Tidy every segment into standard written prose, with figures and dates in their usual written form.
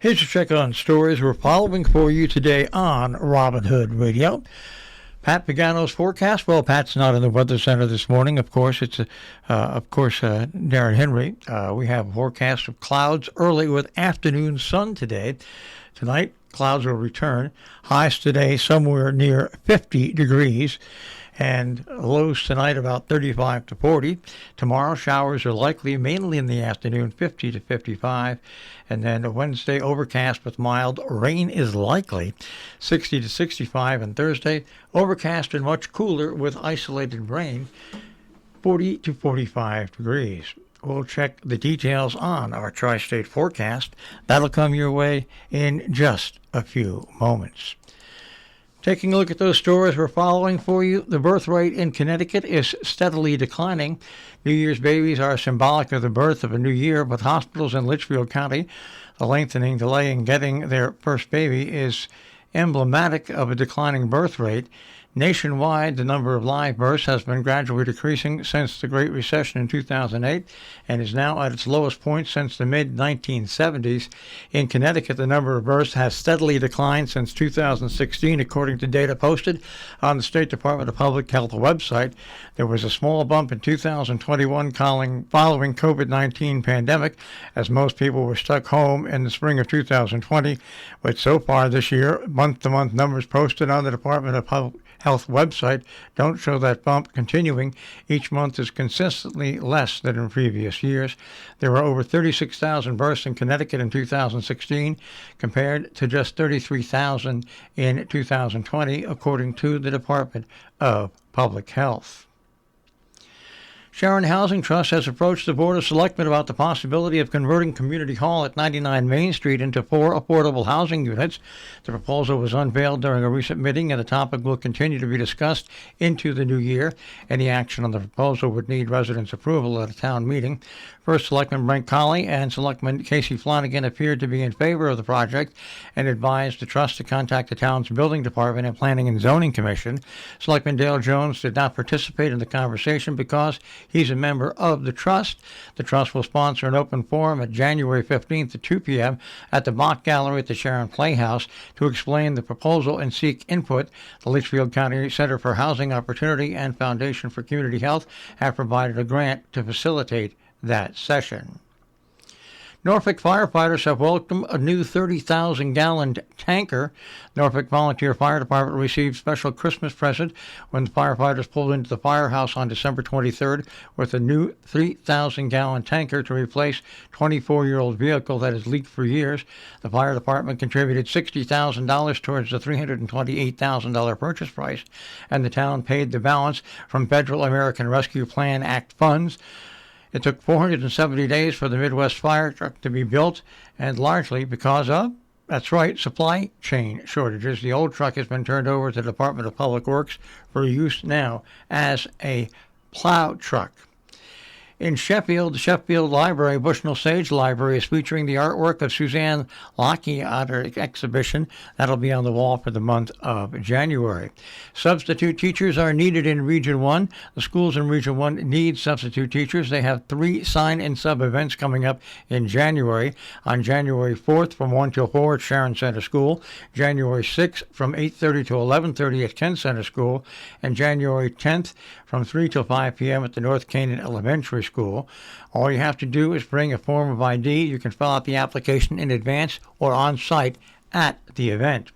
Here's a check on stories we're following for you today on Robin Hood Radio. Pat Pagano's forecast. Well, Pat's not in the weather center this morning. Of course, it's Darren Henry. We have a forecast of clouds early with afternoon sun today. Tonight, clouds will return. Highs today somewhere near 50 degrees. And lows tonight about 35 to 40. Tomorrow, showers are likely, mainly in the afternoon, 50 to 55. And then Wednesday, overcast with mild rain is likely, 60 to 65. And Thursday, overcast and much cooler with isolated rain, 40 to 45 degrees. We'll check the details on our tri-state forecast. That'll come your way in just a few moments. Taking a look at those stories we're following for you, the birth rate in Connecticut is steadily declining. New Year's babies are symbolic of the birth of a new year, but hospitals in Litchfield County, the lengthening delay in getting their first baby is emblematic of a declining birth rate. Nationwide, the number of live births has been gradually decreasing since the Great Recession in 2008 and is now at its lowest point since the mid-1970s. In Connecticut, the number of births has steadily declined since 2016, according to data posted on the State Department of Public Health website. There was a small bump in 2021 following COVID-19 pandemic, as most people were stuck home in the spring of 2020. But so far this year, month-to-month numbers posted on the Department of Public Health website don't show that bump continuing. Each month is consistently less than in previous years. There were over 36,000 births in Connecticut in 2016 compared to just 33,000 in 2020, according to the Department of Public Health. Sharon Housing Trust has approached the Board of Selectmen about the possibility of converting Community Hall at 99 Main Street into 4 affordable housing units. The proposal was unveiled during a recent meeting, and the topic will continue to be discussed into the new year. Any action on the proposal would need residents' approval at a town meeting. First Selectman Brent Colley and Selectman Casey Flanagan appeared to be in favor of the project and advised the trust to contact the town's building department and planning and zoning commission. Selectman Dale Jones did not participate in the conversation because he's a member of the trust. The trust will sponsor an open forum at January 15th at 2 p.m. at the Bach Gallery at the Sharon Playhouse to explain the proposal and seek input. The Litchfield County Center for Housing Opportunity and Foundation for Community Health have provided a grant to facilitate that session. Norfolk firefighters have welcomed a new 30,000-gallon tanker. Norfolk Volunteer Fire Department received special Christmas present when the firefighters pulled into the firehouse on December 23rd with a new 3,000-gallon tanker to replace 24-year-old vehicle that has leaked for years. The fire department contributed $60,000 towards the $328,000 purchase price, and the town paid the balance from Federal American Rescue Plan Act funds. It took 470 days for the Midwest fire truck to be built, and largely because of, that's right, supply chain shortages. The old truck has been turned over to the Department of Public Works for use now as a plow truck. In Sheffield, the Sheffield Library, Bushnell Sage Library, is featuring the artwork of Suzanne Lockey at her exhibition. That'll be on the wall for the month of January. Substitute teachers are needed in Region 1. The schools in Region 1 need substitute teachers. They have 3 sign-in sub-events coming up in January. On January 4th from 1 till 4 at Sharon Center School, January 6th from 8:30 to 11:30 at Kent Center School, and January 10th from 3 till 5 p.m. at the North Canaan Elementary School. All you have to do is bring a form of ID. You can fill out the application in advance or on site at the event.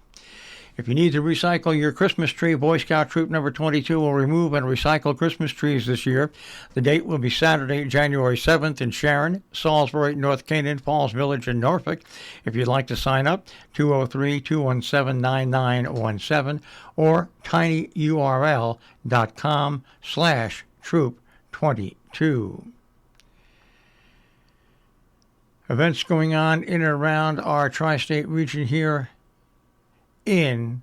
If you need to recycle your Christmas tree, Boy Scout Troop number 22 will remove and recycle Christmas trees this year. The date will be Saturday, January 7th in Sharon, Salisbury, North Canaan, Falls Village, and Norfolk. If you'd like to sign up, 203-217-9917 or tinyurl.com/troop22. Events going on in and around our tri-state region here in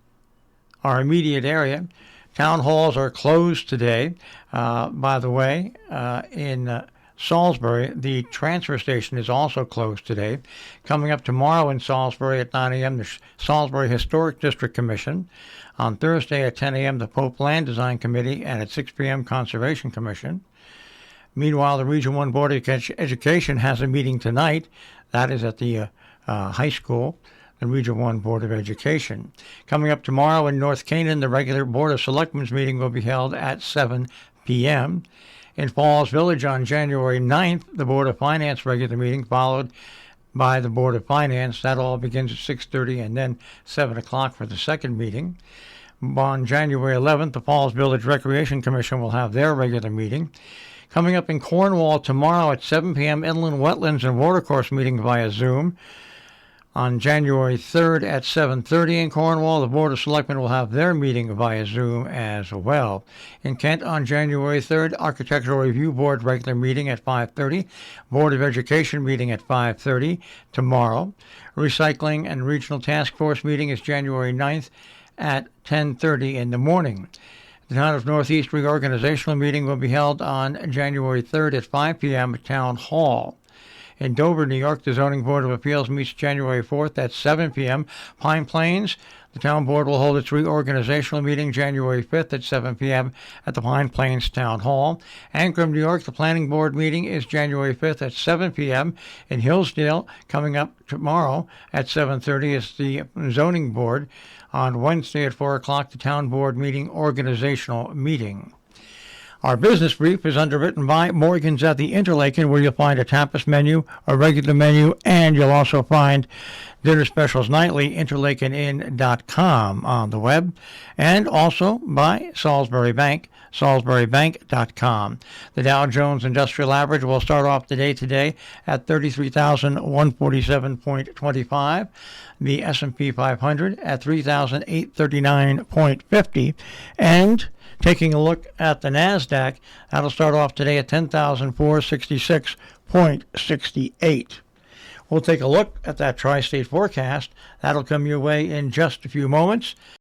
our immediate area. Town halls are closed today. By the way, in Salisbury, the transfer station is also closed today. Coming up tomorrow in Salisbury at 9 a.m., the Salisbury Historic District Commission. On Thursday at 10 a.m., the Pope Land Design Committee, and at 6 p.m., Conservation Commission. Meanwhile, the Region 1 Board of Education has a meeting tonight. That is at the High School, the Region 1 Board of Education. Coming up tomorrow in North Canaan, the regular Board of Selectmen's meeting will be held at 7 p.m. In Falls Village on January 9th, the Board of Finance regular meeting, followed by the Board of Finance. That all begins at 6:30 and then 7 o'clock for the second meeting. On January 11th, the Falls Village Recreation Commission will have their regular meeting. Coming up in Cornwall tomorrow at 7 p.m., Inland Wetlands and Watercourse meeting via Zoom. On January 3rd at 7:30 in Cornwall, the Board of Selectmen will have their meeting via Zoom as well. In Kent on January 3rd, Architectural Review Board regular meeting at 5:30, Board of Education meeting at 5:30 tomorrow. Recycling and Regional Task Force meeting is January 9th at 10:30 in the morning. The Town of Northeast reorganizational meeting will be held on January 3rd at 5 p.m. at Town Hall. In Dover, New York, the Zoning Board of Appeals meets January 4th at 7 p.m. Pine Plains, the Town Board will hold its reorganizational meeting January 5th at 7 p.m. at the Pine Plains Town Hall. Ancrum, New York, the Planning Board meeting is January 5th at 7 p.m. In Hillsdale, coming up tomorrow at 7:30 is the Zoning Board. On Wednesday at 4 o'clock, the Town Board meeting, organizational meeting. Our business brief is underwritten by Morgan's at the Interlaken, where you'll find a tapas menu, a regular menu, and you'll also find dinner specials nightly, interlakenin.com on the web, and also by Salisbury Bank, salisburybank.com. The Dow Jones Industrial Average will start off the day today at 33,147.25. The S&P 500 at 3,839.50, and taking a look at the NASDAQ, that'll start off today at 10,466.68. We'll take a look at that tri-state forecast. That'll come your way in just a few moments.